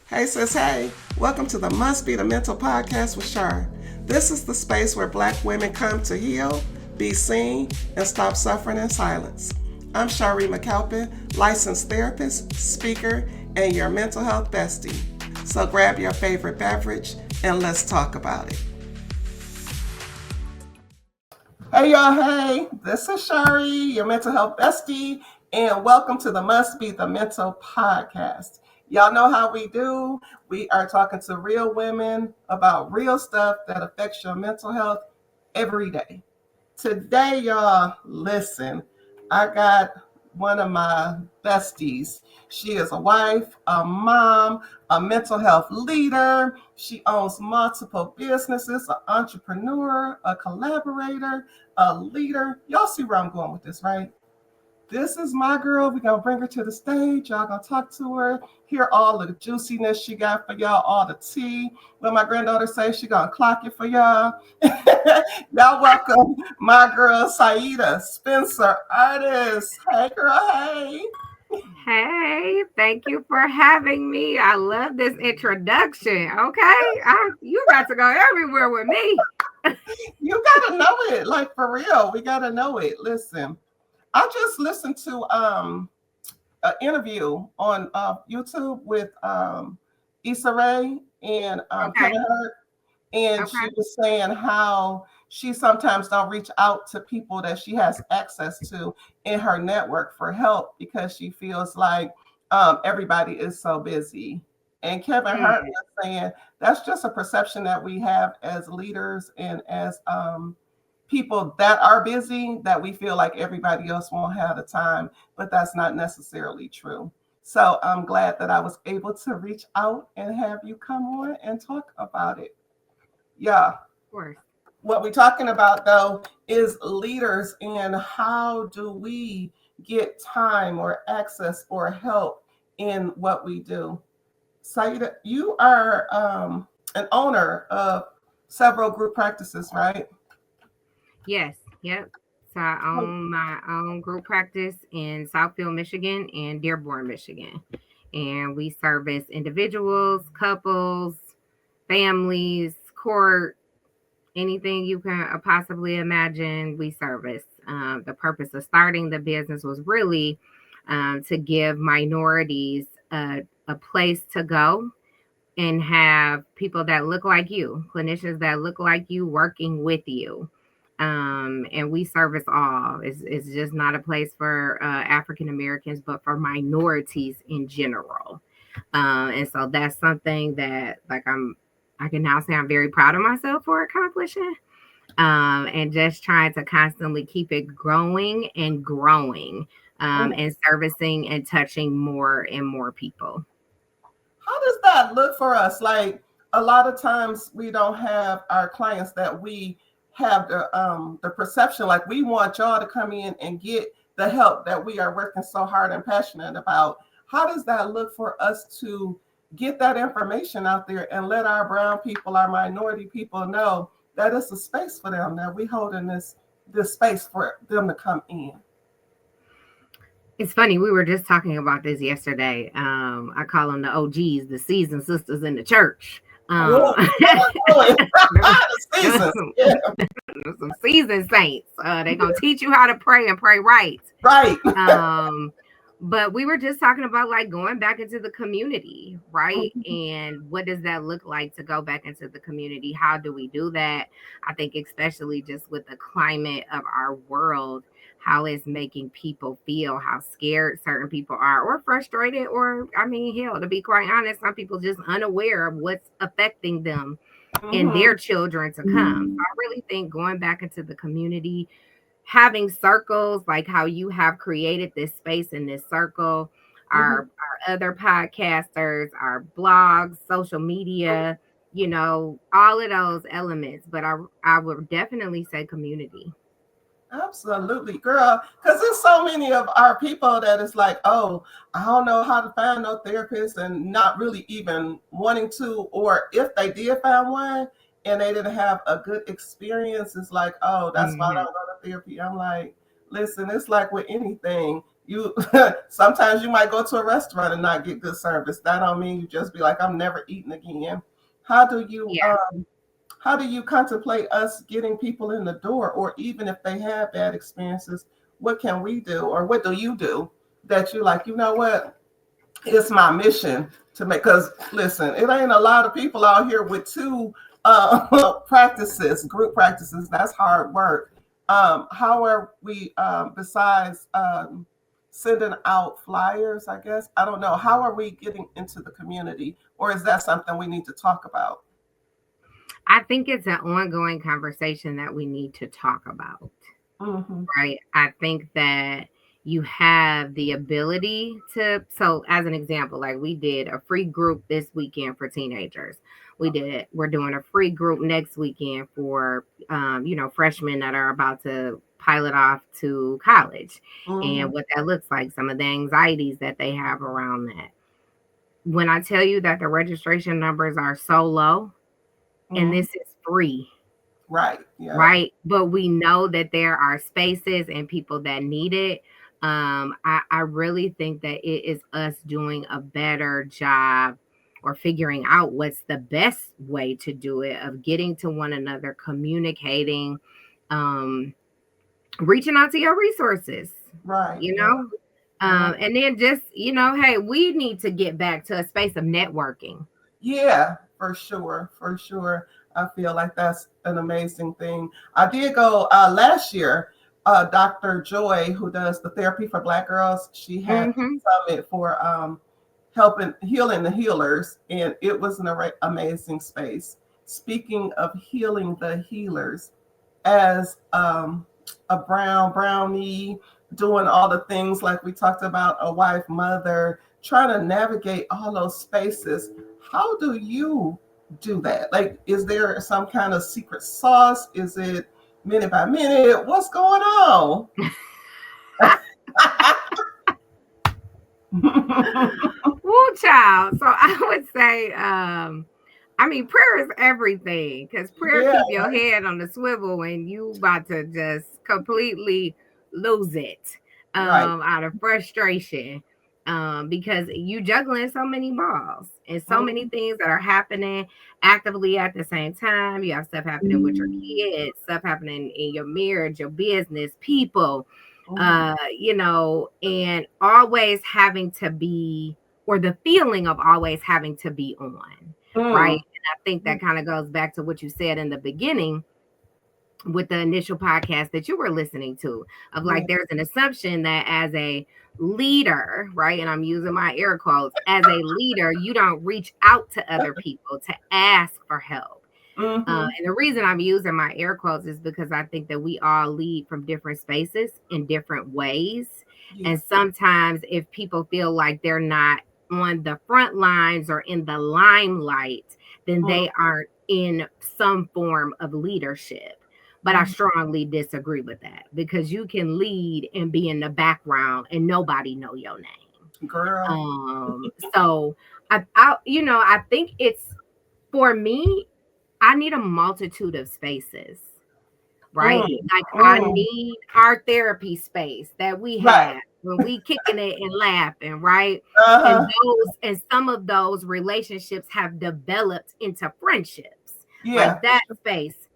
Hey sis, hey, welcome to the Must Be the Mental podcast with Shaaree. This is the space where Black women come to heal, be seen, and stop suffering in silence. I'm Shaaree McCalpine, licensed therapist, speaker, and your mental health bestie. So grab your favorite beverage and let's talk about it. Hey y'all, hey, this is Shaaree, your mental health bestie, and welcome to the Must Be the Mental podcast. Y'all know how we do. We are talking to real women about real stuff that affects your mental health every day. Today, y'all, listen, I got one of my besties. She is a wife, a mom, a mental health leader. She owns multiple businesses, an entrepreneur, a collaborator, a leader. Y'all see where I'm going with this, right? This is my girl. We're going to bring her to the stage. Y'all going to talk to her, hear all the juiciness she got for y'all, all the tea. When my granddaughter says she going to clock it for y'all. Y'all welcome my girl, Siedah Spencer-Ardis. Hey, girl, hey. Hey, thank you for having me. I love this introduction. Okay, you got to go everywhere with me. You got to know it, like for real. We got to know it. Listen, I just listened to an interview on YouTube with Issa Rae and Okay, Kevin Hart, and she okay. was saying how she sometimes don't reach out to people that she has access to in her network for help because she feels like everybody is so busy. And Kevin Hart Mm, was saying that's just a perception that we have as leaders and as people that are busy, that we feel like everybody else won't have the time, but that's not necessarily true. So I'm glad that I was able to reach out and have you come on and talk about it. Yeah. of course. What we're talking about though is leaders and how do we get time or access or help in what we do. Saida, you are an owner of several group practices, right? Yes, yep. So I own my own group practice in Southfield, Michigan and Dearborn, Michigan. And we service individuals, couples, families, court, anything you can possibly imagine, we service. The purpose of starting the business was really to give minorities a place to go and have people that look like you, clinicians that look like you working with you. And we service all. It's just not a place for African Americans, but for minorities in general. And so that's something that, I can now say I'm very proud of myself for accomplishing. And just trying to constantly keep it growing and growing, and servicing and touching more and more people. How does that look for us? Like a lot of times we don't have our clients that we have the perception like we want y'all to come in and get the help that we are working so hard and passionate about. How does that look for us to get that information out there and let our brown people, our minority people know that it's a space for them, that we holding this space for them to come in? It's funny, we were just talking about this yesterday. I call them the OGs, the seasoned sisters in the church. Oh, There was, the there was seasons. some, Yeah, there was some seasoned saints. They're gonna teach you how to pray and pray right. right. Um, but we were just talking about like going back into the community, right? And what does that look like to go back into the community? How do we do that? I think, especially just with the climate of our world, how it's making people feel, how scared certain people are, or frustrated, or I mean, hell, to be quite honest, some people just unaware of what's affecting them and Mm-hmm. their children to come. So I really think going back into the community, having circles like how you have created this space in this circle, Mm-hmm. our other podcasters, our blogs, social media, all of those elements. But I would definitely say community. Absolutely, girl. Because there's so many of our people that is like, oh, I don't know how to find no therapist, and not really even wanting to, or if they did find one and they didn't have a good experience, it's like, oh, that's why I Hmm. don't go to therapy. I'm like, listen, it's like with anything. You sometimes you might go to a restaurant and not get good service. That don't mean you just be like, I'm never eating again. How do you Yeah. how do you contemplate us getting people in the door, or even if they have bad experiences, what can we do, or what do you do that you like, you know what, it's my mission to make, because listen, it ain't a lot of people out here with two practices, group practices. That's hard work. How are we, besides sending out flyers, I guess, I don't know, how are we getting into the community, or is that something we need to talk about? I think it's an ongoing conversation that we need to talk about. Mm-hmm. Right. I think that you have the ability to, so as an example, like we did a free group this weekend for teenagers. We're doing a free group next weekend for, freshmen that are about to pilot off to college, Mm-hmm. and what that looks like, some of the anxieties that they have around that. When I tell you that the registration numbers are so low, and Mm-hmm. this is free, Right. Yeah. right? But we know that there are spaces and people that need it. I really think that it is us doing a better job or figuring out what's the best way to do it, of getting to one another, communicating, um, reaching out to your resources, Right. you Yeah. know? Yeah. And then just, hey, we need to get back to a space of networking. Yeah, for sure, for sure. I feel like that's an amazing thing. I did go last year. Dr. Joy, who does the therapy for Black girls, she had Hmm. a summit for helping healing the healers, and it was an amazing space. Speaking of healing the healers, as a brownie, doing all the things like we talked about, a wife, mother, trying to navigate all those spaces. How do you do that? Like, is there some kind of secret sauce? Is it minute by minute? What's going on? Woo, child. So I would say, I mean, prayer is everything, because prayer Yeah, keep your head on the swivel when you about to just completely lose it, right. out of frustration, because you juggling so many balls and so many Mhm, things that are happening actively at the same time. You have stuff happening with your kids, stuff happening in your marriage, your business, people, mhm, and always having to be, or the feeling of always having to be on, right? mm, And I think that kind of goes back to what you said in the beginning with the initial podcast that you were listening to, of yeah, like, there's an assumption that as a leader, right? And I'm using my air quotes, as a leader, you don't reach out to other people to ask for help. mhm, And the reason I'm using my air quotes is because I think that we all lead from different spaces in different ways. yeah, And sometimes, if people feel like they're not on the front lines or in the limelight, then mm, they aren't in some form of leadership. But I mm. strongly disagree with that, because you can lead and be in the background and nobody know your name. Girl. So I think it's, for me, I need a multitude of spaces, right? Mm, Like, I mm. need our therapy space that we Right. have when we kicking it and laughing, right? Uh-huh. And some of those relationships have developed into friendships. Like, Yeah. that space,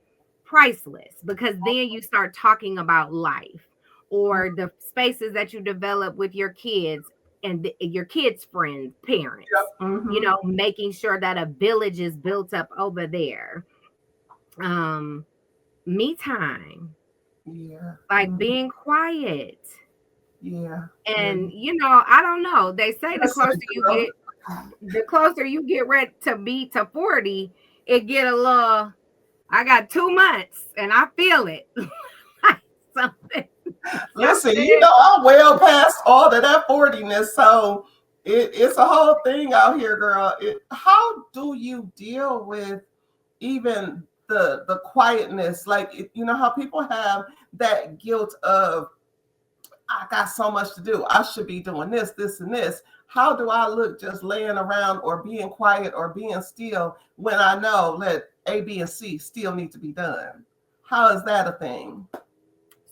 priceless, because then you start talking about life, or the spaces that you develop with your kids and your kids' friends, Yep. parents, Mm-hmm. making sure that a village is built up over there. um Me time, Yeah. like Mm, being quiet. yeah. Yeah. And I don't know, they say Listen, girl. the closer you get ready to be to 40, it get a little, I got 2 months and I feel it. Like something Listen, you something know I'm well past all of that 40ness, so it's a whole thing out here, girl. How do you deal with even the quietness? Like, you know how people have that guilt of, I got so much to do. I should be doing this, this, and this. How do I look just laying around or being quiet or being still when I know that A, B, and C still need to be done? How is that a thing?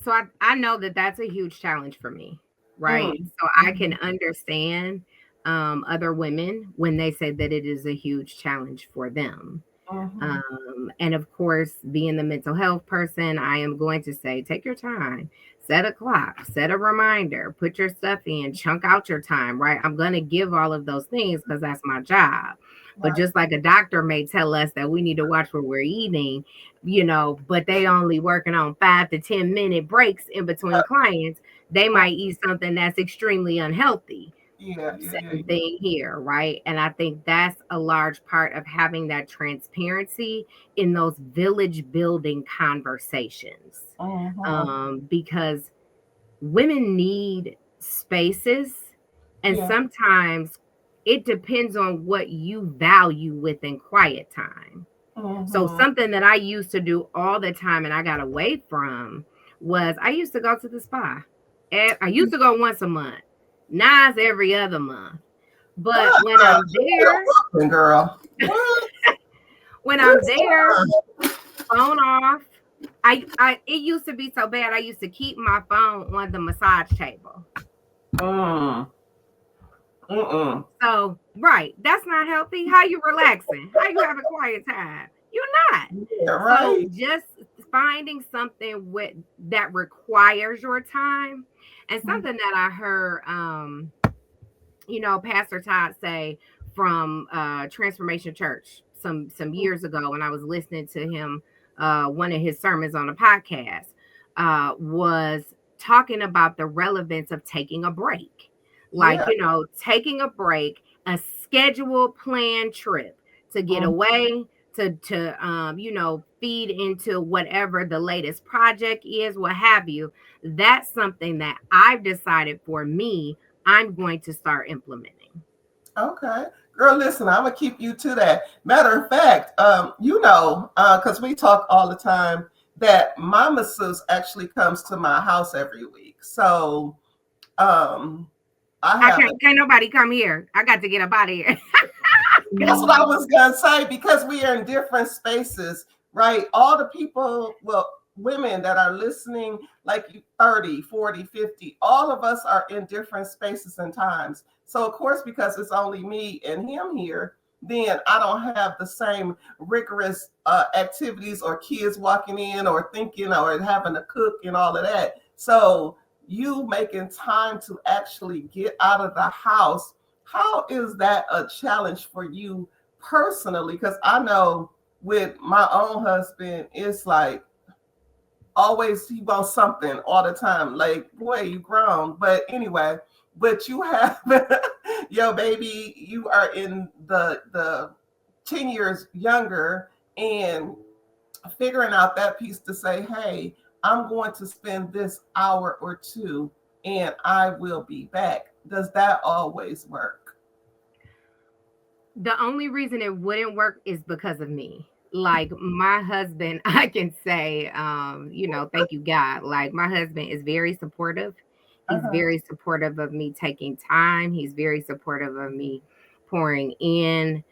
So I know that that's a huge challenge for me. right? So I can Mm-hmm. understand other women when they say that it is a huge challenge for them. Mm-hmm. And of course, being the mental health person, I am going to say take your time, set a clock, set a reminder, put your stuff in, chunk out your time, right? I'm going to give all of those things because that's my job. But Right. just like a doctor may tell us that we need to watch what we're eating, but they only working on 5 to 10 minute breaks in between clients, they Uh, might eat something that's extremely unhealthy. yeah, yeah, yeah, Same yeah. thing here, right? And I think that's a large part of having that transparency in those village building conversations. Mm-hmm. Because women need spaces, and Yeah. sometimes it depends on what you value within quiet time. So Mm-hmm. something that I used to do all the time and I got away from was I used to go to the spa. I used to go once a month. Now it's every other month. But when I'm You need a there, whooping, girl. What? when I'm This there, time. phone off. I it used to be so bad. I used to keep my phone on the massage table. Mm. Mm-mm. So, right, that's not healthy. How you relaxing? How you having quiet time? You're not. Yeah, So, right. just finding something with that requires your time, and something that I heard Pastor Todd say from Transformation Church some years ago when I was listening to him, one of his sermons on a podcast, was talking about the relevance of taking a break. Like, Yeah. taking a break, a scheduled planned trip to get Mm. away, to feed into whatever the latest project is, what have you. That's something that I've decided for me I'm going to start implementing. Okay. Girl, listen, I'm gonna keep you to that. Matter of fact, because we talk all the time that my masseuse actually comes to my house every week. So um I I have can't nobody come here. I got to get up out of here. That's what I was gonna say because we are in different spaces, right? All the people, well, women that are listening, like you 30, 40, 50, all of us are in different spaces and times. So of course, because it's only me and him here, then I don't have the same rigorous activities or kids walking in or thinking or having to cook and all of that. So you making time to actually get out of the house, how is that a challenge for you personally? Because I know with my own husband, it's like always he wants something all the time. Like, boy, you grown. But anyway, but you have yo baby, you are in the 10 years younger and figuring out that piece to say, hey, I'm going to spend this hour or two and I will be back. Does that always work? The only reason it wouldn't work is because of me. Like my husband, I can say, thank you, God. Like my husband is very supportive. He's Uh-huh. very supportive of me taking time. He's very supportive of me pouring in.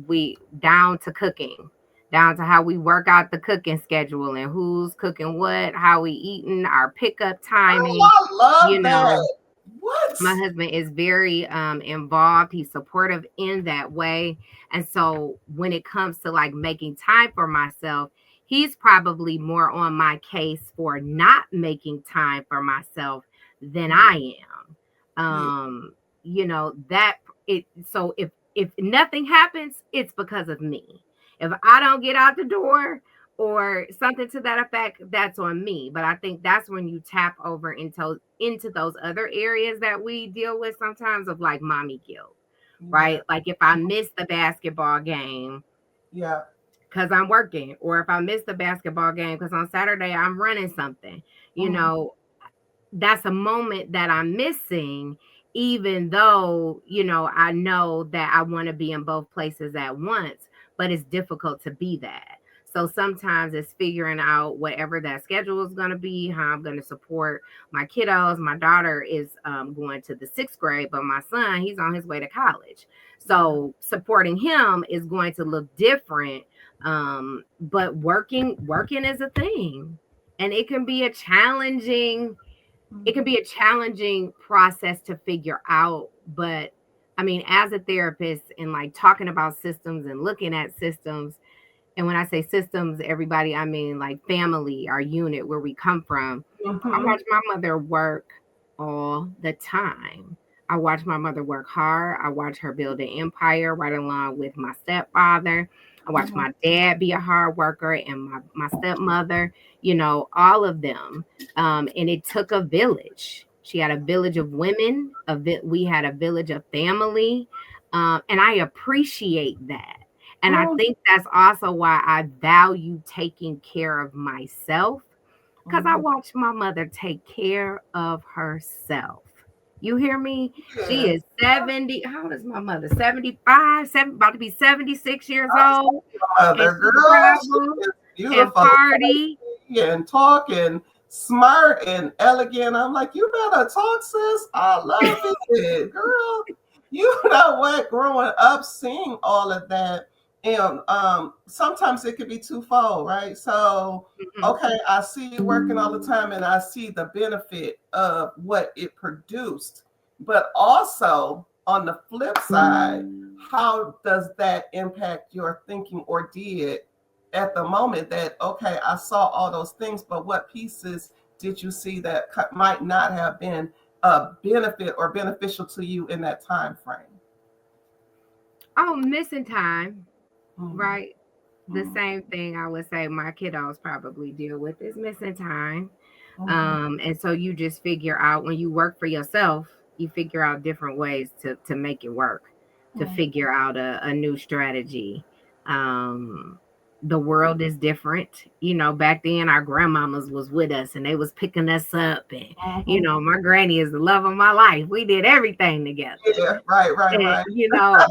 We down to cooking, down to how we work out the cooking schedule and who's cooking what, how we eating, our pickup timing, Oh, I you love know that. What? my husband is very involved. He's supportive in that way. And so when it comes to like making time for myself, he's probably more on my case for not making time for myself than Yeah, I am. yeah, That it so if nothing happens, it's because of me. If I don't get out the door or something to that effect, that's on me. But I think that's when you tap over into those other areas that we deal with sometimes of like mommy guilt, yeah, right? Like if I miss the basketball game yeah, because I'm working, or if I miss the basketball game because on Saturday I'm running something, you mhm, know, that's a moment that I'm missing, even though, I know that I want to be in both places at once, but it's difficult to be that. So sometimes it's figuring out whatever that schedule is going to be, how I'm going to support my kiddos. My daughter is going to the 6th grade, but my son, he's on his way to college. yeah, So supporting him is going to look different. But working is a thing, and it can be a challenging it can be a challenging process to figure out. But I mean, as a therapist and like talking about systems and looking at systems, and when I say systems, everybody, I mean like family, our unit, where we come from. I Mm-hmm. watch my mother work all the time. I watch my mother work hard. I watch her build an empire right along with my stepfather. I watch Mm-hmm. my dad be a hard worker and my stepmother, all of them. And it took a village. She had a village of women. We had a village of family. And I appreciate that. And I think that's also why I value taking care of myself, because I Mm-hmm. watched my mother take care of herself. You hear me? She Yeah. is 70. How old is my mother? 75, about to be 76 years I old. see your And mother, she girl. She travels is and beautiful, party. sexy, and talking smart and elegant. I'm like, you better talk, sis. I love it, girl. You know what? Growing up, seeing all of that, and sometimes it could be twofold, right? So, Mhm. okay, I see you working all the time, and I see the benefit of what it produced, but also on the flip side, how does that impact your thinking, or did, at the moment that, okay, I saw all those things, but what pieces did you see that might not have been a benefit or beneficial to you in that time frame? Oh, missing time, Mm-hmm. right? The same thing I would say my kiddos probably deal with is missing time. Mm-hmm. And so you just figure out when you work for yourself, you figure out different ways to make it work, to figure out a new strategy. Um, the world is different. Back then our grandmamas was with us and they was picking us up, and Mm-hmm. my granny is the love of my life. We did everything together. Yeah, right, right, And, right.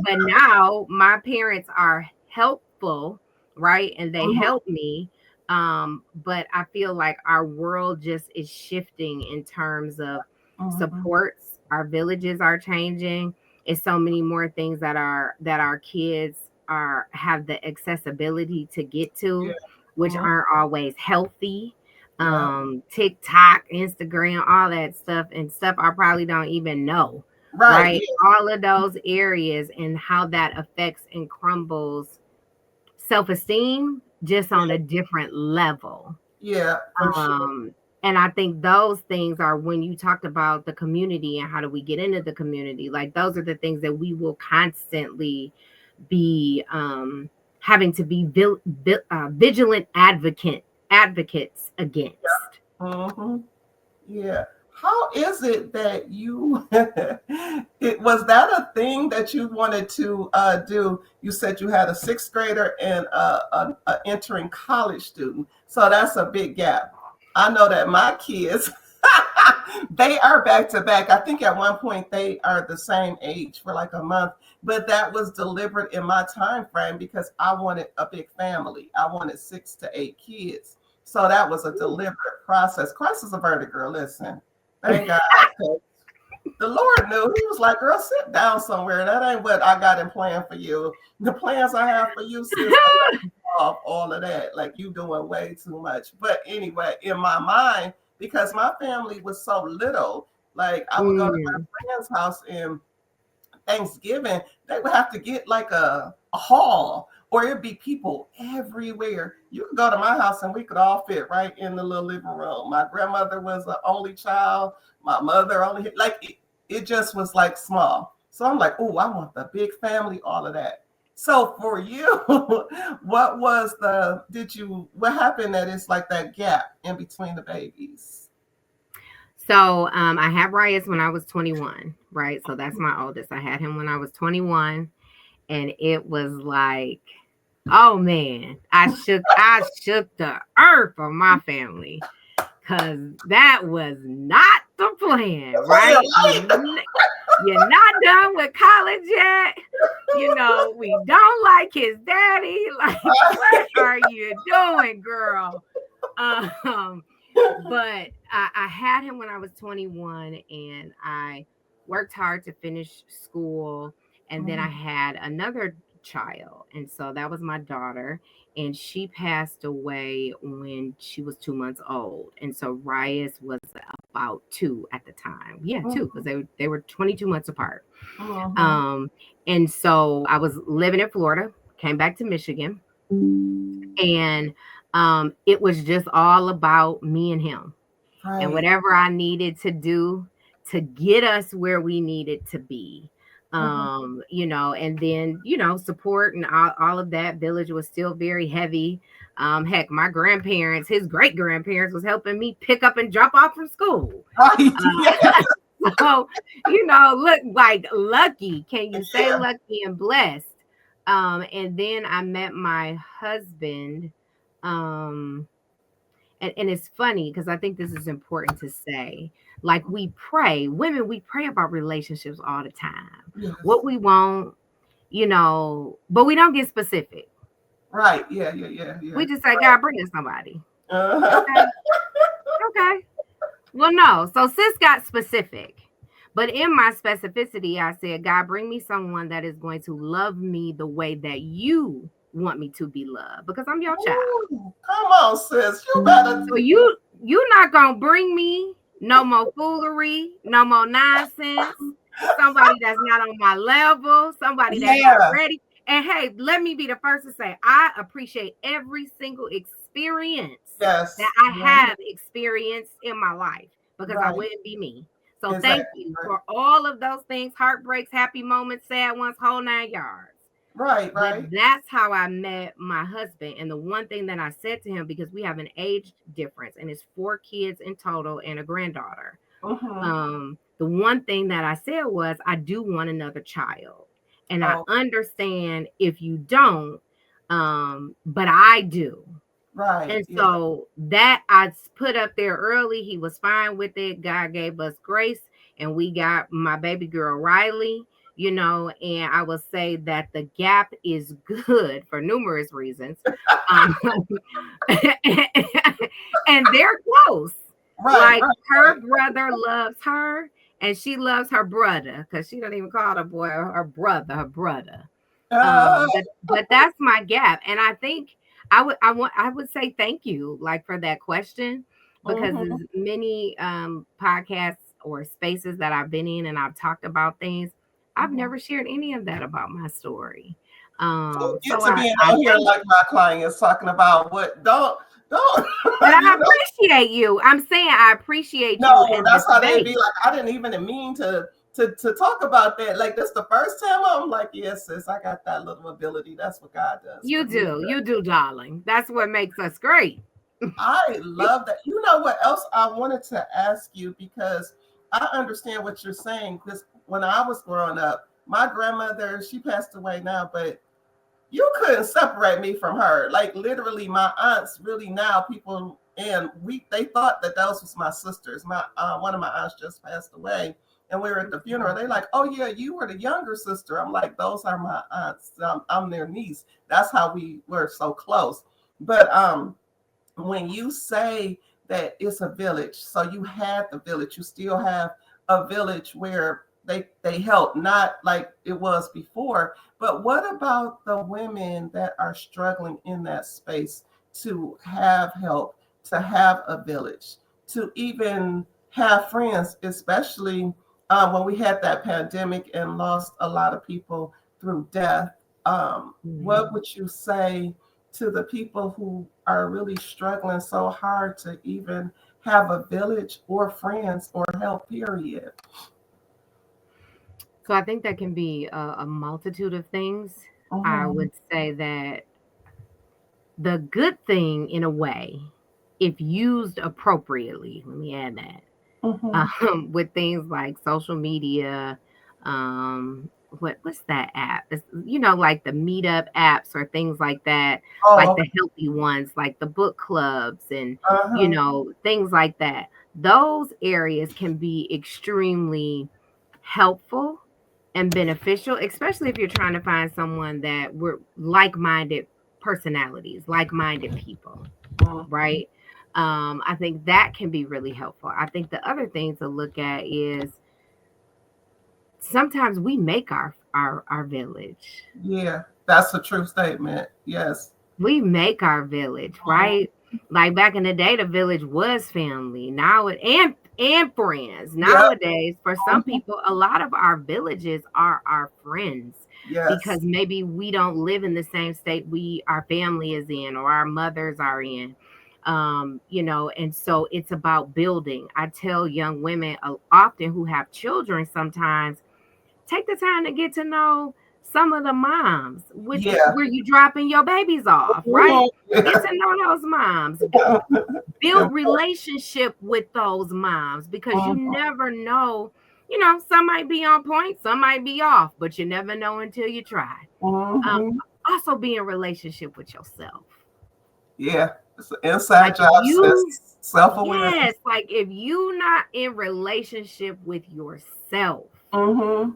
but now my parents are helpful, right? And they Mm-hmm. help me. But I feel like our world just is shifting in terms of Mm-hmm. supports. Our villages are changing. It's so many more things that our kids are have the accessibility to get to, Yeah. which Mm-hmm. aren't always healthy. Yeah. TikTok, Instagram, all that stuff, and stuff I probably don't even know, Right. right? Yeah. All of those areas and how that affects and crumbles self esteem just on a different level. Yeah, for sure. Um, and I think those things are when you talked about the community and how do we get into the community, like those are the things that we will constantly be having to be vigilant advocates against. Mm-hmm. Yeah. How is it that you it was that a thing that you wanted to do? You said you had a sixth grader and a entering college student, so that's a big gap. I know that my kids they are back to back. I think at one point they are the same age for like a month, but that was deliberate in my time frame because I wanted a big family. I wanted 6 to 8 kids. So that was a deliberate process. Crisis averted, girl. Listen, thank God. 'Cause the Lord knew. He was like, girl, sit down somewhere. That ain't what I got in plan for you. The plans I have for you, sis, off all of that. Like you doing way too much. But anyway, in my mind, because my family was so little, like I would go to Mm, my friend's house and Thanksgiving, they would have to get like a hall, or it'd be people everywhere. You could go to my house and we could all fit right in the little living room. My grandmother was the only child. My mother only, like it just was like small. So I'm like, oh, I want the big family, all of that. So for you, what happened that it's like that gap in between the babies? so I had Rias when I was 21, right? So that's my oldest. I had him when I was 21, and it was like, oh man, I shook the earth for my family, because that was not the plan, right? You're not done with college yet. We don't like his daddy. Like, what are you doing, girl? Um, but I had him when I was 21, and I worked hard to finish school. And then I Mhm. had another child. And so that was my daughter. And she passed away when she was 2 months old. And so Rias was about 2 at the time. Yeah, 2, Mhm. because they were 22 months apart. Mhm. Um, and so I was living in Florida, came back to Michigan, and it was just all about me and him and Right. whatever I needed to do to get us where we needed to be. Mhm. And then, support and all of that. Village was still very heavy. Heck, my grandparents, his great grandparents, was helping me pick up and drop off from school. Right. Yeah. Uh, so, look like lucky. Can you say Yeah. lucky and blessed? And then I met my husband. Um, and it's funny because I think this is important to say. Like we pray, women, we pray about relationships all the time. Yes. What we want, but we don't get specific. Right. Yeah. Yeah. Yeah. Yeah. We just say, God, bring us somebody. Uh-huh. Okay. Okay. Well, no. So sis got specific. But in my specificity, I said, God, bring me someone that is going to love me the way that you want me to be loved because I'm your child. Ooh, come on, sis. You better. So you not gonna bring me no more foolery, no more nonsense. Somebody that's not on my level, somebody that's not Yeah. ready. And hey, let me be the first to say I appreciate every single experience that Yes. I have experienced in my life because I Right. wouldn't be me. So thank Exactly. you Right. for all of those things, heartbreaks, happy moments, sad ones, whole 9 yards. Right. But Right. that's how I met my husband. And the one thing that I said to him, because we have an age difference and it's 4 kids in total and a granddaughter. Mm-hmm. The one thing that I said was, I do want another child. And I Oh. understand if you don't, but I do. Right. And Yeah. so that I put up there early. He was fine with it. God gave us grace, and we got my baby girl Riley. And I will say that the gap is good for numerous reasons. Um, and they're close. Right. Like Right. her Right. brother loves her, and she loves her brother because she don't even call the boy her brother, her brother. Uh, But that's my gap, and I think I would say thank you like for that question because mm-hmm. as many podcasts or spaces that I've been in and I've talked about things, I've Mm-hmm. never shared any of that about my story. Don't get So to I being I out here thank like my clients talking about what don't and you I know. appreciate you. I'm saying I appreciate you No, in that's this how they be space. like. I didn't even mean to talk about that. Like that's the first time I'm like, yes, sis, I got that little ability. That's what God does for me. You do, darling. That's what makes us great. I love that. You know what else I wanted to ask you because I understand what you're saying. Because when I was growing up, my grandmother, she passed away now, but you couldn't separate me from her. Like literally, my aunts really now people and they thought that those was my sisters. My one of my aunts just passed away, and we were at the funeral. They like, oh yeah, you were the younger sister. I'm like, those are my aunts. I'm their niece. That's how we were so close. But when you say that it's a village, so you had the village, you still have a village where they help, not like it was before. But what about the women that are struggling in that space to have help, to have a village, to even have friends, especially when we had that pandemic and lost a lot of people through death? What Mhm. would you say to the people who are really struggling so hard to even have a village or friends or help, period? So I think that can be a multitude of things. I Mm-hmm. would say that the good thing, in a way, if used appropriately, let me add that, Mm-hmm. with things like social media, what's that app? It's, like the meetup apps or things like that, like Oh, the healthy ones, like the book clubs and uh-huh. things like that. Those areas can be extremely helpful and beneficial, especially if you're trying to find someone that we're like-minded personalities, like-minded people, Mm-hmm. right? I think that can be really helpful. I think the other thing to look at is sometimes we make our village. Yeah, that's a true statement. Yes. We make our village, Mhm. right? Like back in the day, the village was family. Now it and and friends. Yep. Nowadays, for some people, a lot of our villages are our friends Yes. because maybe we don't live in the same state our family is in or our mothers are in. And so it's about building. I tell young women often who have children sometimes take the time to get to know some of the moms with Yeah. where you dropping your babies off, right? Mhm. Get to know those moms. Build relationship with those moms because you Mhm. never know. Some might be on point, some might be off, but you never know until you try. Um, Mhm. Also be in relationship with yourself. Yeah. It's an inside Like if job, you, sis. Self-awareness. yes, like if you not in relationship with yourself, Mm-hmm.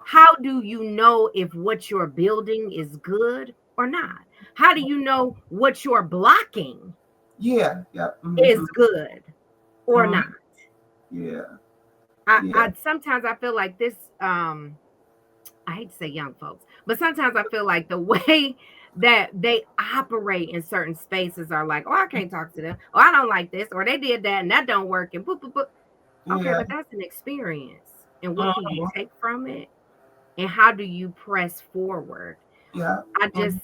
how do you know if what you're building is good or not? How do you know what you're blocking Yeah. Yeah. is Mm-hmm. good or Mm-hmm. not? Yeah. Yeah. I sometimes I feel like this I hate to say young folks, but sometimes I feel like the way that they operate in certain spaces are like, oh, I can't talk to them, or I don't like this, or they did that and that don't work, and boop, boop, boop. Okay, Yeah. but that's an experience. And what can you Mm-hmm. take from it? And how do you press forward? Yeah. I Mm-hmm. just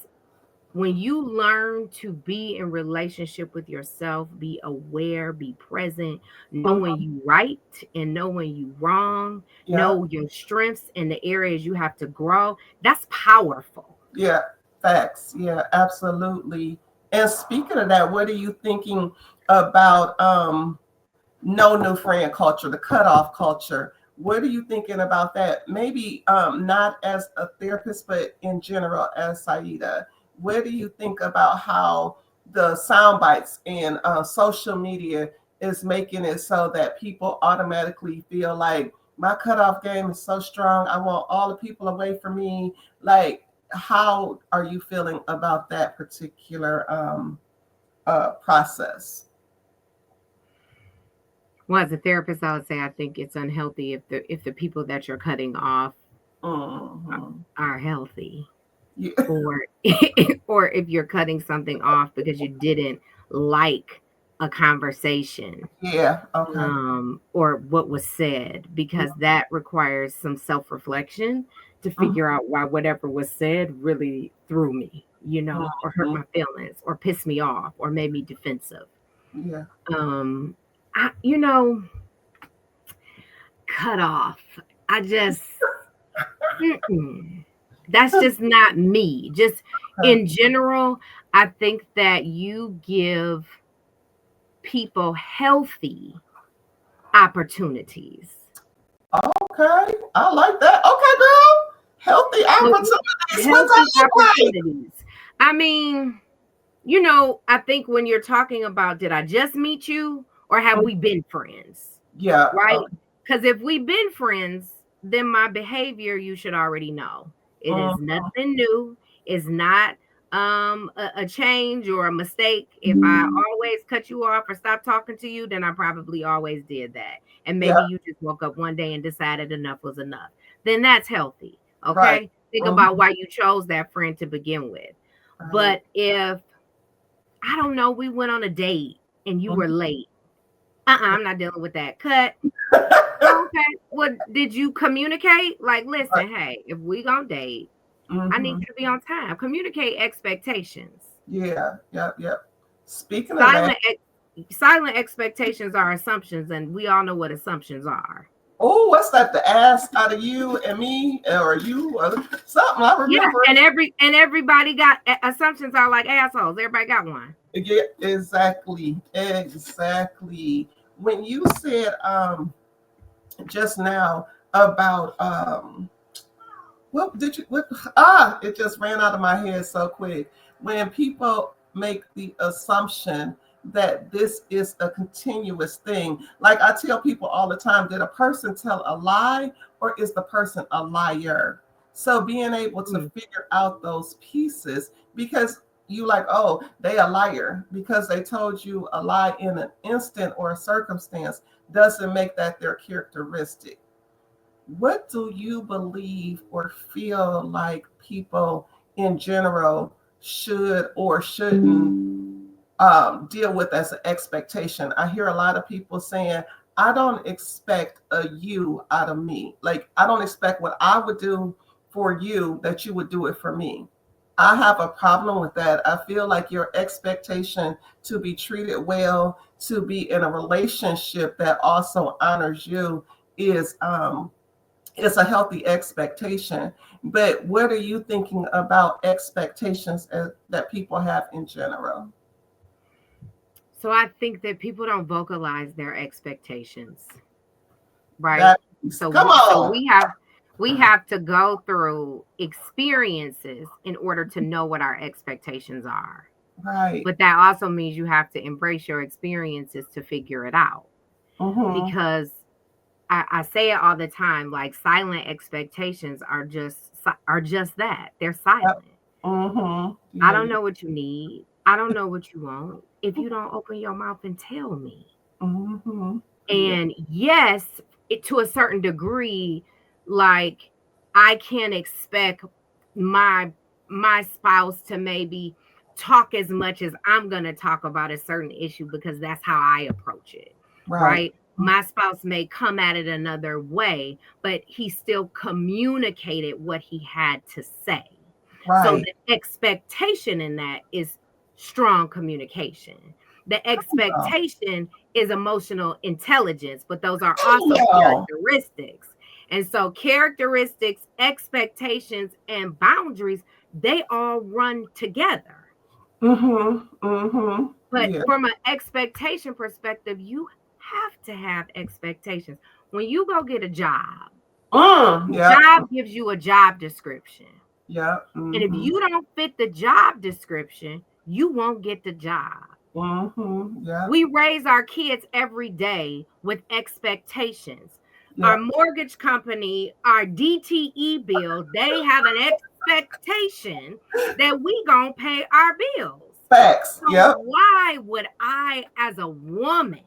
When you learn to be in relationship with yourself, be aware, be present, know when Mm-hmm. you right and know when you wrong, Yeah. know your strengths and the areas you have to grow, that's powerful. Yeah. Facts. Yeah. Absolutely. And speaking of that, what are you thinking about no new friend culture, the cutoff culture? What are you thinking about that? Maybe not as a therapist, but in general as Siedah. What do you think about how the sound bites and social media is making it so that people automatically feel like my cutoff game is so strong. I want all the people away from me. Like, how are you feeling about that particular process? Well, as a therapist, I would say I think it's unhealthy if the people that you're cutting off Mm-hmm. are healthy, Yeah. or or if you're cutting something off because you didn't like a conversation, Yeah. Okay. or what was said, because that requires some self reflection to figure out why whatever was said really threw me, or hurt Mhm. my feelings, or pissed me off, or made me defensive. Yeah. Um, cut off. I just, mm-mm. That's just not me. Just Okay. in general, I think that you give people healthy opportunities. Okay. I like that. Okay, girl. Healthy So opportunities. What's healthy that look like? opportunities. I mean, I think when you're talking about did I just meet you or have we been friends? Yeah. Right? Because if we've been friends, then my behavior you should already know. It is Mhm. nothing new. It's not a change or a mistake. If I always cut you off or stop talking to you, then I probably always did that. And Yeah. maybe you just woke up one day and decided enough was enough. Then that's healthy. Right. Okay. Think Mhm. about why you chose that friend to begin with. Right. But if I don't know, we went on a date and you Mhm. were late. I'm not dealing with that. Cut. Okay. Well, did you communicate? Like, Right. listen, hey, if we gonna date, I need Mhm. you to be on time. Communicate expectations. Yeah. Yep. Yep. Speaking of that, Silent silent expectations are assumptions, and we all know what assumptions are. oh, what's that? The ass out of you and me, or you, or something. I Yeah, remember. and everybody got assumptions are like assholes. Everybody got one. Yeah, exactly. Exactly. When you said just now about what did you what it just ran out of my head so quick. When people make the assumption that this is a continuous thing, like I tell people all the time, did a person tell a lie or is the person a liar? So being able to Mm. figure out those pieces, because you like, oh, they a liar because they told you a lie in an instant or a circumstance, doesn't make that their characteristic. What do you believe or feel like people in general should or shouldn't deal with as an expectation? I hear a lot of people saying, I don't expect a you out of me. Like, I don't expect what I would do for you that you would do it for me. I have a problem with that. I feel like your expectation to be treated well, to be in a relationship that also honors you, is is a healthy expectation. But what are you thinking about expectations that people have in general? So I think that people don't vocalize their expectations, right? That come So on, we have to go through experiences in order to know what our expectations are. right? But that also means you have to embrace your experiences to figure it out. Mm-hmm. Because I say it all the time, like silent expectations are just that. They're Yep. silent. Mm-hmm. I Yeah. don't know what you need. I don't know what you want if you don't open your mouth and tell me. Mm-hmm. Yeah. And yes, to a certain degree, like I can't expect my my spouse to maybe talk as much as I'm going to talk about a certain issue because that's how I approach it, Right. right? My spouse may come at it another way, but he still communicated what he had to say. So Right. the expectation in that is strong communication. The Oh, expectation is emotional intelligence, but those are also no. characteristics. And so, characteristics, expectations, and boundaries, they all run together. Mm-hmm. Mm-hmm. But Yeah. from an expectation perspective, you have to have expectations. When you go get a job, the Yep. job gives you a job description. Yep. And if Mm-hmm. you don't fit the job description, you won't get the job. Mm-hmm. Yep. We raise our kids every day with expectations. Our Yep. mortgage company, our DTE bill, they have an expectation that we gonna pay our bills. Facts. So Yep. why would I, as a woman,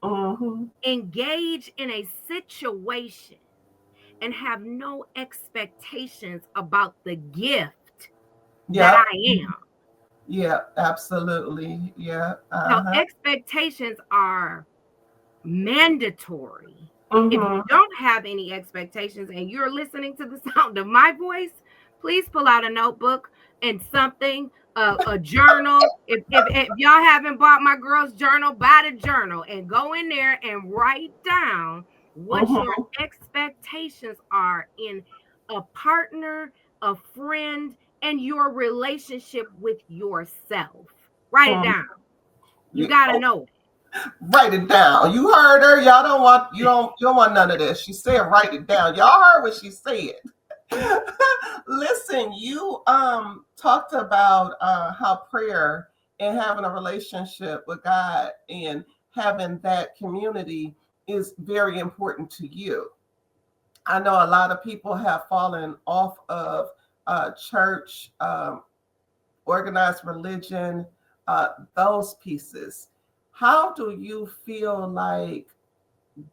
Mm-hmm. engage in a situation and have no expectations about the gift that Yep. I am? Yeah, absolutely. Yeah. So Uh-huh. expectations are mandatory. If you Mm-hmm. don't have any expectations and you're listening to the sound of my voice, please pull out a notebook and something, a journal. If y'all haven't bought my girl's journal, buy the journal and go in there and write down what your Mm-hmm. expectations are in a partner, a friend, and your relationship with yourself. Write it Mm-hmm. down. You Yeah. got to Oh, know write it down. You heard her. Y'all don't want you don't want none of this. She said write it down. Y'all heard what she said. Listen, you talked about how prayer and having a relationship with God and having that community is very important to you. I know a lot of people have fallen off of church, organized religion, uh, those pieces. How do you feel like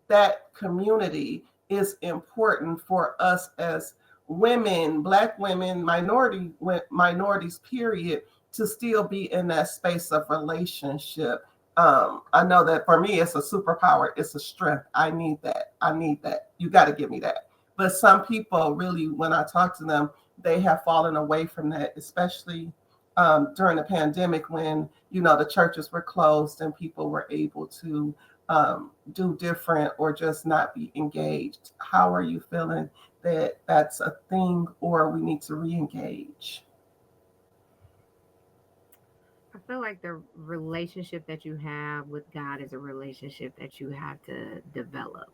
that community is important for us as women, Black women, minorities, period, to still be in that space of relationship? I know that for me, it's a superpower. It's a strength. I need that. I need that. You got to give me that. But some people really, when I talk to them, they have fallen away from that, especially during the pandemic when the churches were closed and people were able to do different or just not be engaged. How are you feeling that that's a thing or we need to re-engage? I feel like the relationship that you have with God is a relationship that you have to develop.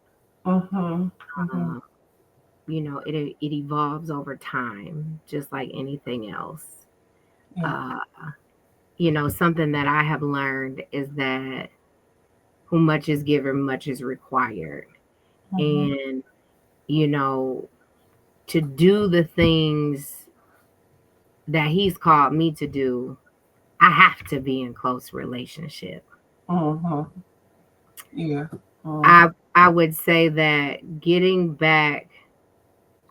Mm-hmm. Mm-hmm. Uh, it evolves over time, just like anything else. Yeah. Uh, something that I have learned is that who much is given, much is required. Mm-hmm. And, you know, to do the things that He's called me to do, I have to be in close relationship. Mm-hmm. Yeah. Mm-hmm. I would say that getting back,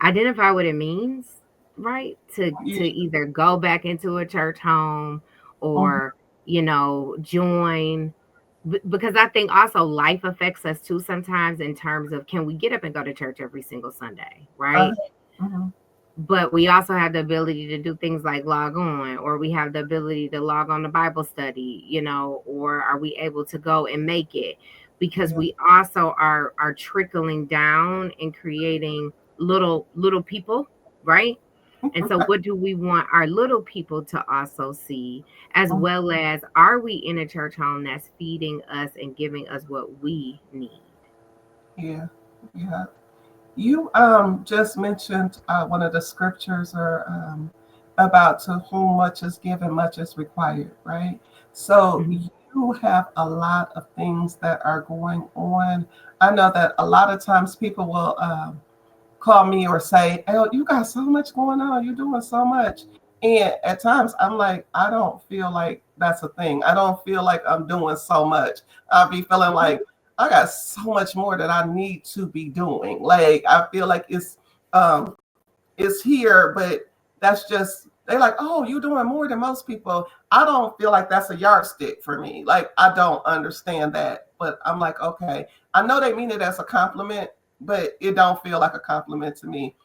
identify what it means, right? To Yeah. either go back into a church home Mm-hmm. or, join because I think also life affects us too sometimes in terms of can we get up and go to church every single Sunday, Uh, right? mhm. But we also have the ability to do things like log on, or we have the ability to log on to Bible study, or are we able to go and make it? Because Yeah. we also are trickling down and creating little people, right? And so what do we want our little people to also see, as Mhm. well as are we in a church home that's feeding us and giving us what we need? Yeah. Yeah. You just mentioned one of the scriptures or about to whom much is given, much is required, right? So Mhm. you have a lot of things that are going on. I know that a lot of times people will call me or say, "Oh, you got so much going on. You're doing so much." And at times I'm like, I don't feel like that's a thing. I don't feel like I'm doing so much. I'll be feeling like I got so much more that I need to be doing. Like I feel like it's here, but that's just they like, oh, you're doing more than most people. I don't feel like that's a yardstick for me. Like I don't understand that. But I'm like, okay, I know they mean it as a compliment, but it don't feel like a compliment to me.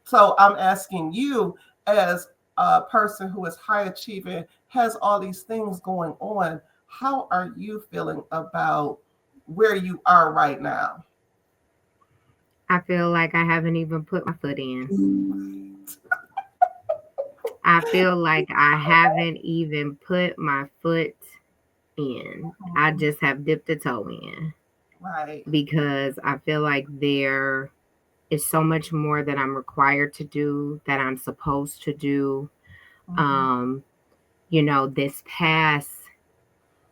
So I'm asking you, as a person who is high achieving, has all these things going on, how are you feeling about where you are right now? I feel like I haven't even put my foot in. I feel like I haven't even put my foot in. I just have dipped a toe in Right. because I feel like there is so much more that I'm required to do, that I'm supposed to do. Mm-hmm. Um, this past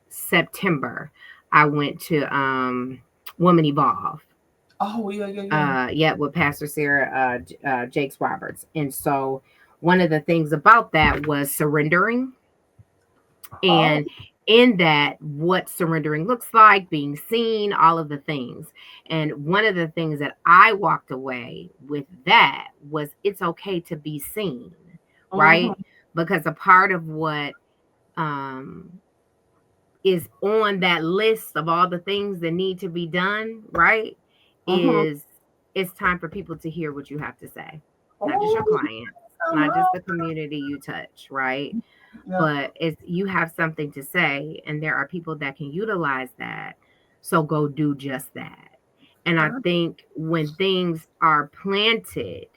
September, I went to Woman Evolve. Oh yeah, yeah, yeah. Yeah, with Pastor Sarah Jakes Roberts. And so one of the things about that was surrendering, Oh. and in that, what surrendering looks like, being seen, all of the things. And one of the things that I walked away with that was it's okay to be seen, right? Mm-hmm. Because a part of what um is on that list of all the things that need to be done, right? Mm-hmm. Is it's time for people to hear what you have to say. Not just your Oh, clients, I not love. just the community you touch, right? Yeah. But it's you have something to say, and there are people that can utilize that. So go do just that. And I think when things are planted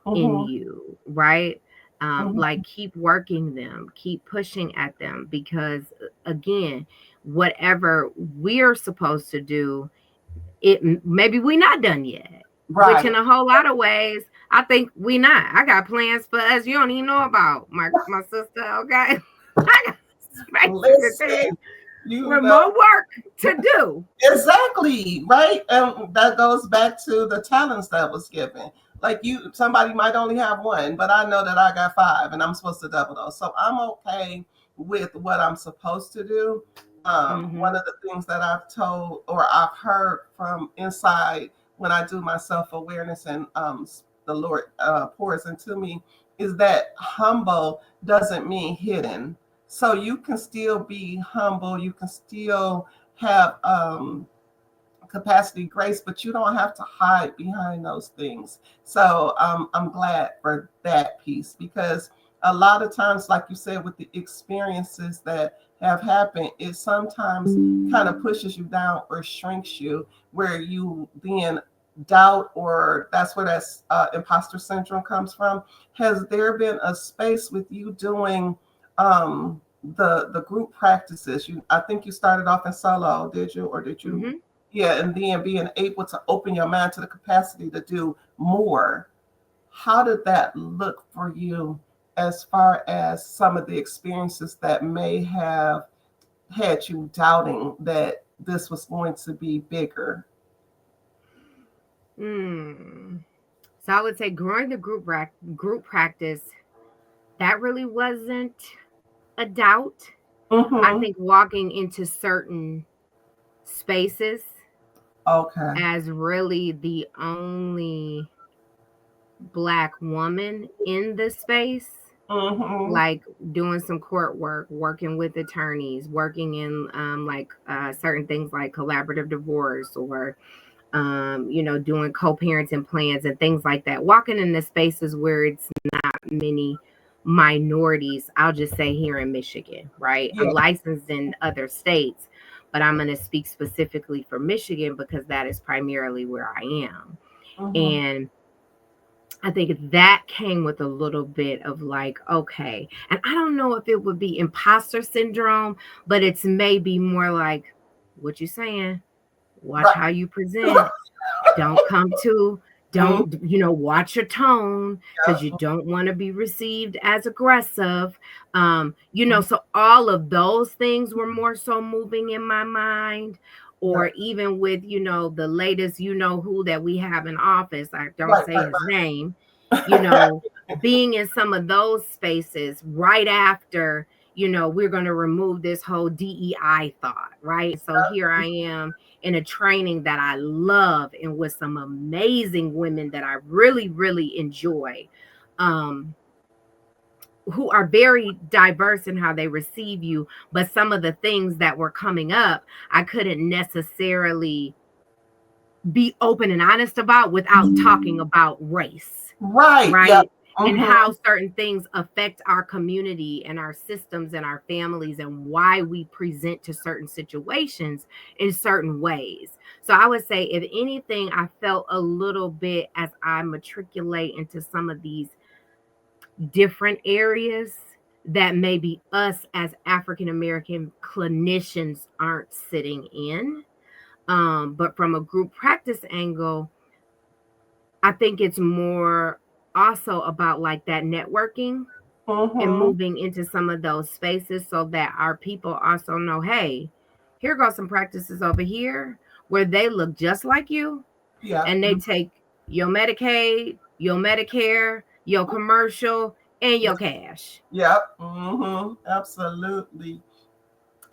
in Mm-hmm. you, right? Mm-hmm. Like keep working them, keep pushing at them, because again, whatever we're supposed to do, it maybe we're not done yet. Which Right. in a whole lot of ways, I think we not. I got plans for us you don't even know about, my sister. Okay, I got specific Listen, things you with know. more work to do. Exactly, right? And that goes back to the talents that was given. Like somebody might only have one, but I know that I got five and I'm supposed to double those. So I'm okay with what I'm supposed to do. One Mm-hmm. of the things that I've told or I've heard from inside when I do my self awareness and the Lord pours into me is that humble doesn't mean hidden. So you can still be humble, you can still have capacity, grace, but you don't have to hide behind those things. So I'm glad for that piece because a lot of times, like you said, with the experiences that have happened, it sometimes kind of pushes you down or shrinks you, where you then doubt, or that's where that imposter syndrome comes from. Has there been a space with you doing um, the group practices? I think you started off in solo, did you, or did you? Mm-hmm. Yeah, and then being able to open your mind to the capacity to do more. How did that look for you as far as some of the experiences that may have had you doubting that this was going to be bigger? Mm. So I would say growing the group practice, that really wasn't a doubt. I Mm-hmm. think walking into certain spaces Okay. as really the only Black woman in the space, Mm-hmm. like doing some court work, working with attorneys, working in certain things like collaborative divorce, or doing co-parenting plans and things like that. Walking in the spaces where it's not many minorities, I'll just say here in Michigan, right? I'm Yeah. licensed in other states, but I'm going to speak specifically for Michigan because that is primarily where I am. Mm-hmm. And I think that came with a little bit of like, okay, and I don't know if it would be imposter syndrome, but it's maybe more like, what you saying? Watch Right. how you present. Don't come to, Mm-hmm. don't, watch your tone because you don't want to be received as aggressive. So all of those things were more so moving in my mind. Yeah. Or even with, the latest, who that we have in office, I don't Right. say Right. his name, you Right. know, being in some of those spaces right after, we're going to remove this whole DEI thought, right? So here I am in a training that I love and with some amazing women that I really, really enjoy, um, who are very diverse in how they receive you. But some of the things that were coming up, I couldn't necessarily be open and honest about without talking about race, Right. Yeah. right? And Mm-hmm. how certain things affect our community and our systems and our families, and why we present to certain situations in certain ways. So I would say, if anything, I felt a little bit as I matriculate into some of these different areas that maybe us as African American clinicians aren't sitting in. But from a group practice angle, I think it's more also about like that networking and Mm-hmm. moving into some of those spaces so that our people also know, hey, here go some practices over here where they look just like you, Yeah. and they take your Medicaid, your Medicare, your commercial, and your cash. Yep. Mm-hmm. Absolutely.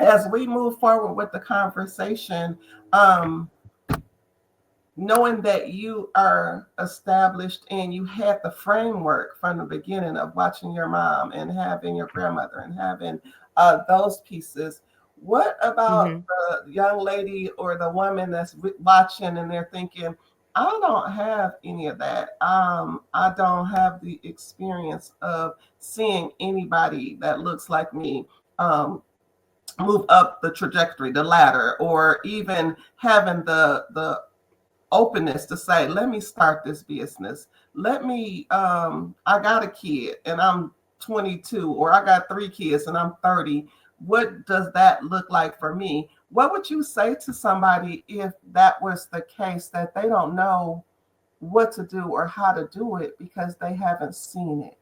As we move forward with the conversation, um, knowing that you are established and you had the framework from the beginning of watching your mom and having your grandmother and having those pieces, what about Mm-hmm. the young lady or the woman that's watching and they're thinking, I don't have any of that. I don't have the experience of seeing anybody that looks like me move up the trajectory, the ladder, or even having the openness to say, let me start this business. Let me, I got a kid and I'm 22, or I got 3 kids and I'm 30. What does that look like for me? What would you say to somebody if that was the case, that they don't know what to do or how to do it because they haven't seen it?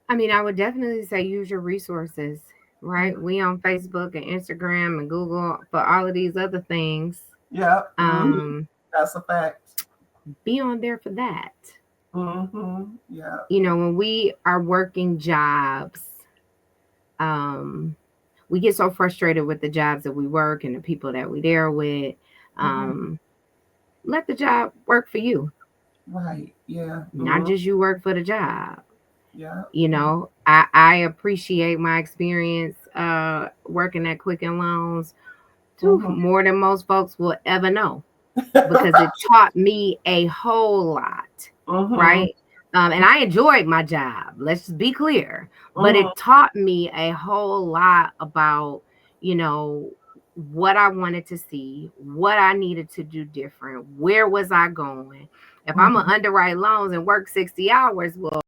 I mean, I would definitely say use your resources, right? We on Facebook and Instagram and Google for all of these other things. Yeah, Um, that's a fact. be on there for that. Yeah. When we are working jobs, um, we get so frustrated with the jobs that we work and the people that we there with. Hmm. Um, let the job work for you, Right. Yeah. not just you work for the job. Yeah. I appreciate my experience working at Quicken Loans too, Hmm. more than most folks will ever know, because it taught me a whole lot, Hmm. right? And I enjoyed my job. Let's just be clear, but Hmm. it taught me a whole lot about, you know, what I wanted to see, what I needed to do different, where was I going. If I'm gonna Hmm. underwrite loans and work 60 hours, well,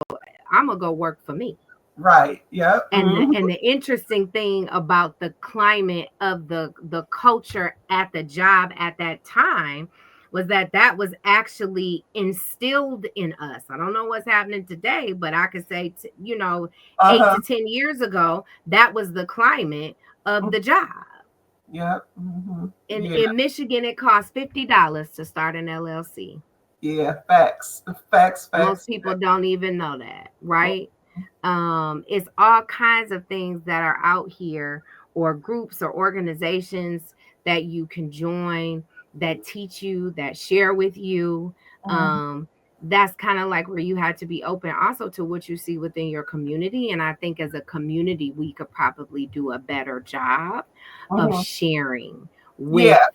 I'm gonna go work for me. Right. Yep. And the interesting thing about the climate of the culture at the job at that time was that that was actually instilled in us. I don't know what's happening today, but I could say, 8 Uh-huh. to 10 years ago, that was the climate of the job. Yep. Yeah. In Michigan, it costs $50 to start an LLC. Yeah. Facts. Facts. Most Facts. people don't even know that, right? It's all kinds of things that are out here, or groups or organizations that you can join, that teach you, that share with you, Mhm. um, that's kind of like where you had to be open also to what you see within your community. And I think as a community, we could probably do a better job of Mm-hmm. sharing Yeah.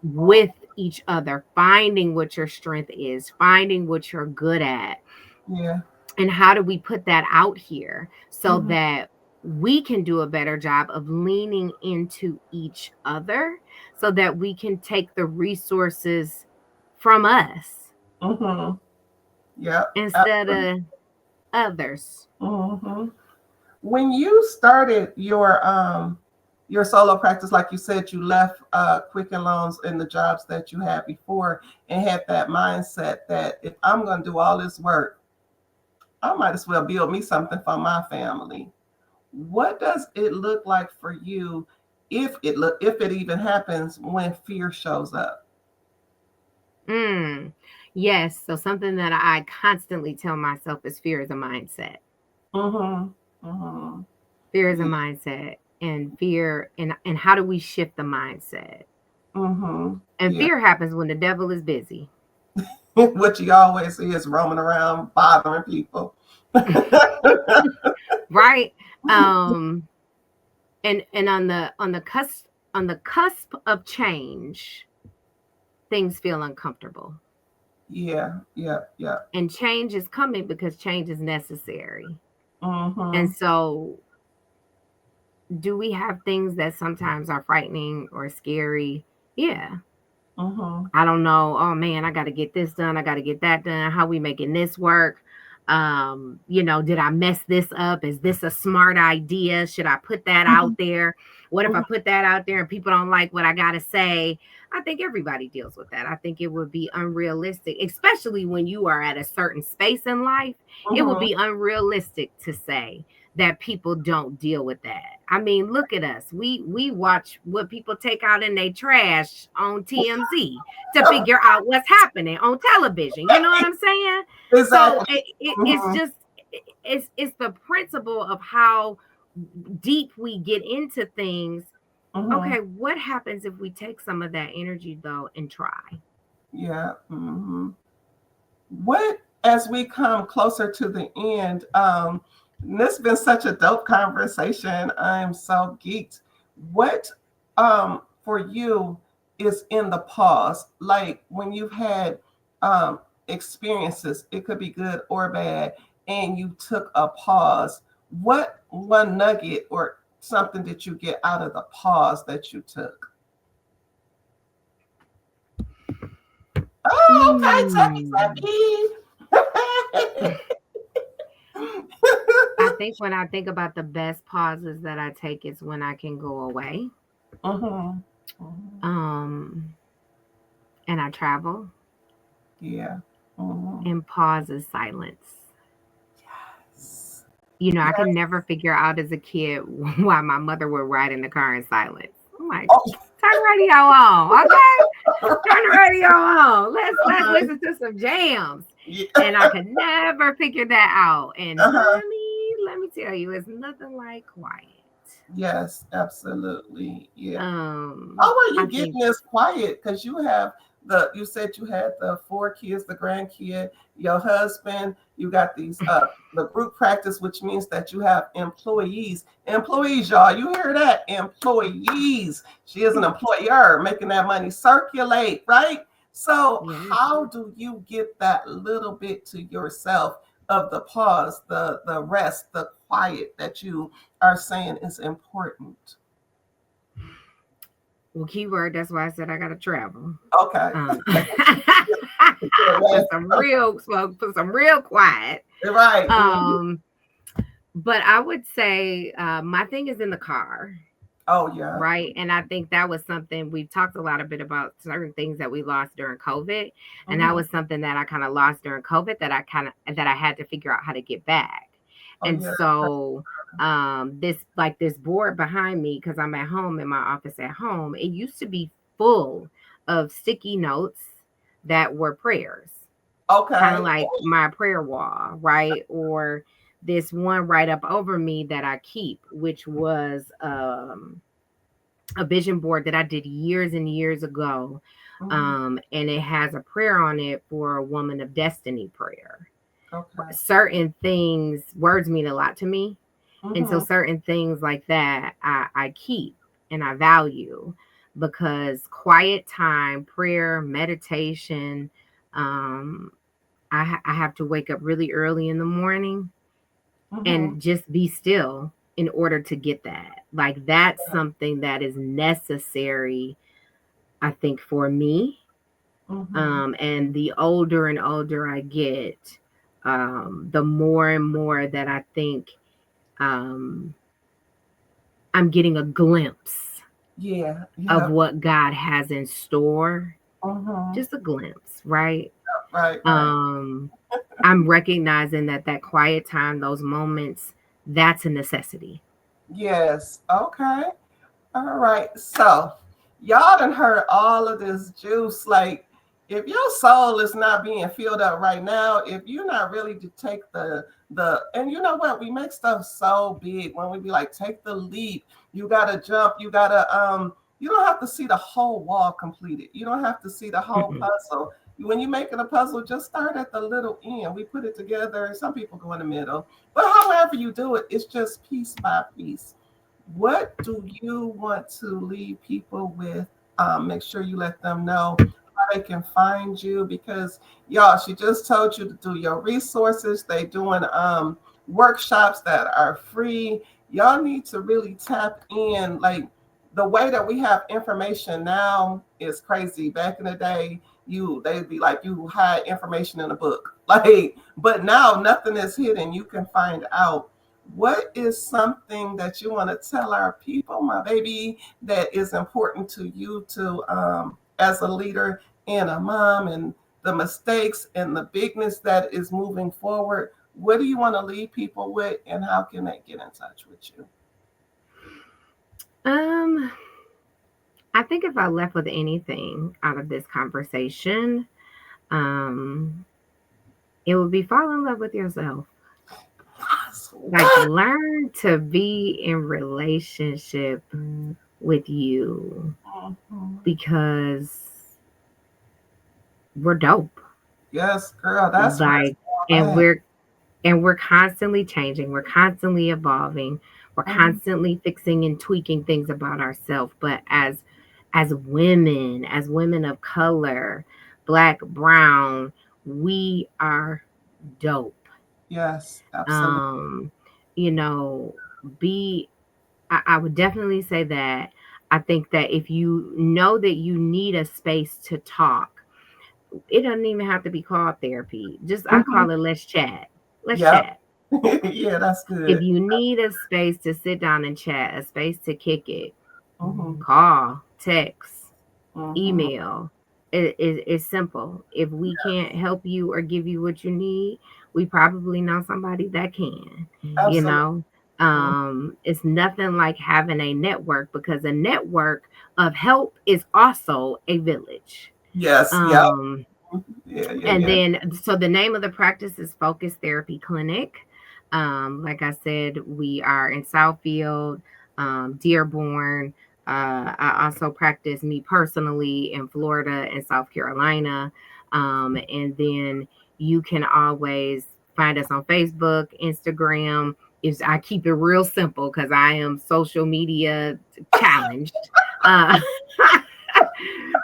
with each other, finding what your strength is, finding what you're good at, Yeah. and how do we put that out here so Mm-hmm. that we can do a better job of leaning into each other so that we can take the resources from us Mm-hmm. Yeah. instead of others. Mm-hmm. When you started your solo practice, like you said, you left Quicken Loans and the jobs that you had before and had that mindset that if I'm going to do all this work, I might as well build me something for my family. What does it look like for you if it even happens when fear shows up? Mm. Yes. So something that I constantly tell myself is fear is a mindset. Mm-hmm. Mm-hmm. Fear is a mindset. And fear and how do we shift the mindset? Mm-hmm. And Yeah. fear happens when the devil is busy. What you always see is roaming around bothering people. Right? Um and on the cusp of change, things feel uncomfortable. Yeah, yeah, yeah. And change is coming because change is necessary. And Mm-hmm. so, do we have things that sometimes are frightening or scary? Yeah. Mm-hmm. I don't know. Oh man, I got to get this done. I got to get that done. How we making this work? Did I mess this up? Is this a smart idea? Should I put that out there? What if I put that out there and people don't like what I got to say? I think everybody deals with that. I think it would be unrealistic, especially when you are at a certain space in life. It would Mm-hmm. be unrealistic to say that people don't deal with that. I mean, look at us. We watch what people take out in their trash on TMZ to figure out what's happening on television. You know what I'm saying? So Exactly. it's Mm-hmm. just it's the principle of how deep we get into things. Mm-hmm. Okay, what happens if we take some of that energy though and try? Yeah. Mm-hmm. What as we come closer to the end, this has been such a dope conversation. I'm so geeked. What for you is in the pause? Like when you've had experiences, it could be good or bad, and you took a pause. What one nugget or something did you get out of the pause that you took? Oh, Hmm. okay, Tucky, I think when I think about the best pauses that I take is when I can go away, Mhm. Mhm. um, and I travel, Yeah. Mhm. and pause is silence. Yes. I could Yes. never figure out as a kid why my mother would ride in the car in silence. I'm like, Oh, turn the radio on, okay? Turn the radio on. Let's uh-huh. listen to some jams. Yeah. And I could never figure that out. And Uh-huh. honey, let me tell you, it's nothing like quiet. Yes, absolutely. Yeah. Um, How are you I getting think this quiet? Because you said you had the four kids, the grandkid, your husband, you got these the group practice, which means that you have employees. Employees, y'all, you hear that? Employees. She is an employer making that money circulate, right? So yes. how do you get that little bit to yourself of the pause, the rest, the quiet that you are saying is important? Well, keyword, that's why I said I gotta travel. Okay. Um, Right. for some real quiet. Right. Um, but I would say my thing is in the car, Oh yeah. right? And I think that was something we've talked a lot a bit about certain things that we lost during COVID, and that Mhm. was something that I kind of lost during COVID that I had to figure out how to get back. Oh And yeah. so this board behind me, because I'm at home in my office at home, it used to be full of sticky notes that were prayers, kind of Okay. like my prayer wall, right? Or this one right up over me that I keep, which was a vision board that I did years and years ago, And it has a prayer on it for a woman of destiny prayer. Okay. Certain things, words mean a lot to me. And so Mm-hmm. certain things like that, I keep and I value because quiet time, prayer, meditation, um, I have to wake up really early in the morning Mm-hmm. and just be still in order to get that. Like that's something that is necessary, I think, for me. Mm-hmm. And the older and older I get, the more and more that I think um, I'm getting a glimpse Yeah. of Yeah. what God has in store. Mm-hmm. Just a glimpse, right? Right. Right. Um, I'm recognizing that that quiet time, those moments, that's a necessity. Yes. Okay. All right. So y'all done heard all of this juice. Like, if your soul is not being filled up right now, if you're not really to take the and you know what, we make stuff so big when we be like, take the leap. You gotta jump. You gotta You don't have to see the whole wall completed. You don't have to see the whole Mm-mm. puzzle. When you're making a puzzle, just start at the little end. We put it together. Some people go in the middle, but however you do it, it's just piece by piece. What do you want to leave people with? Make sure you let them know how they can find you because y'all, she just told you to do your resources. They doing workshops that are free. Y'all need to really tap in. Like the way that we have information now is crazy. Back in the day, they'd be like you hide information in a book. Like, but now nothing is hidden. You can find out what is something that you want to tell our people, my baby, that is important to you to as a leader and a mom and the mistakes and the bigness that is moving forward? What do you want to leave people with and how can they get in touch with you? Um, I think if I left with anything out of this conversation, um, it would be fall in love with yourself. Yes. Like What? learn to be in relationship with you Mhm. because we're dope. Yes, girl, that's where it's Like all and at. we're constantly changing, we're constantly evolving, we're Mhm. constantly fixing and tweaking things about ourselves. But as women of color, black, brown, we are dope. Yes, absolutely. Um, you know, be I would definitely say that. I think that if you know that you need a space to talk, it doesn't even have to be called therapy. Just I Mhm. call it let's chat. Let's Yep. chat. Yeah, that's If good. you need a space to sit down and chat, a space to kick it, Mhm. call, text, Mhm. email. It's simple. If we can't help you or give you what you need, we probably know somebody that can. You Absolutely. know, Mhm. it's nothing like having a network because a network of help is also a village. Yes. Yep. Um, Yeah. Yeah. and Yeah. then, so the name of the practice is Focus Therapy Clinic. Like I said, we are in Southfield, Dearborn. I also practice me personally in Florida and South Carolina. And then you can always find us on Facebook, Instagram. Is I keep it real simple because I am social media challenged. Uh,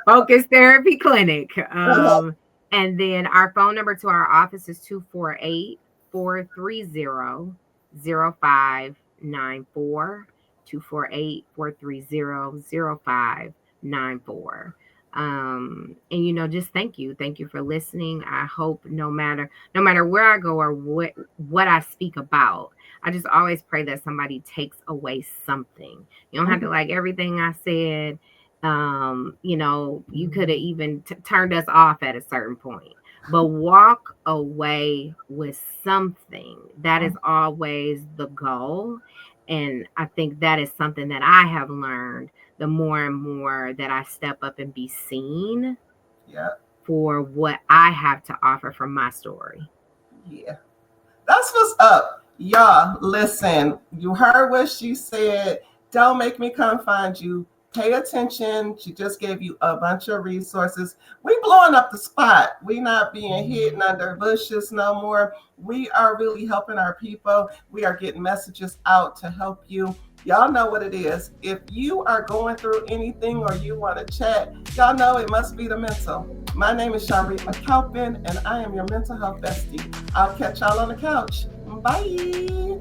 Focus Therapy Clinic. Uh-huh. And then our phone number to our office is 248-430-0594. 248-430-0594. And just thank you. Thank you for listening. I hope no matter where I go or what I speak about, I just always pray that somebody takes away something. You don't have Mhm. to like everything I said. You could have even turned us off at a certain point, but walk away with something. That is Mhm. always the goal. And I think that is something that I have learned the more and more that I step up and be seen Yeah. for what I have to offer from my story. Yeah. That's what's up. Y'all, listen, you heard what she said. Don't make me come find you. Pay attention. She just gave you a bunch of resources. We blowing up the spot. We not being hidden under bushes no more. We are really helping our people. We are getting messages out to help you. Y'all know what it is. If you are going through anything or you want to chat, y'all know it must be the mental. My name is Shaaree McCalpine, and I am your mental health bestie. I'll catch y'all on the couch. Bye.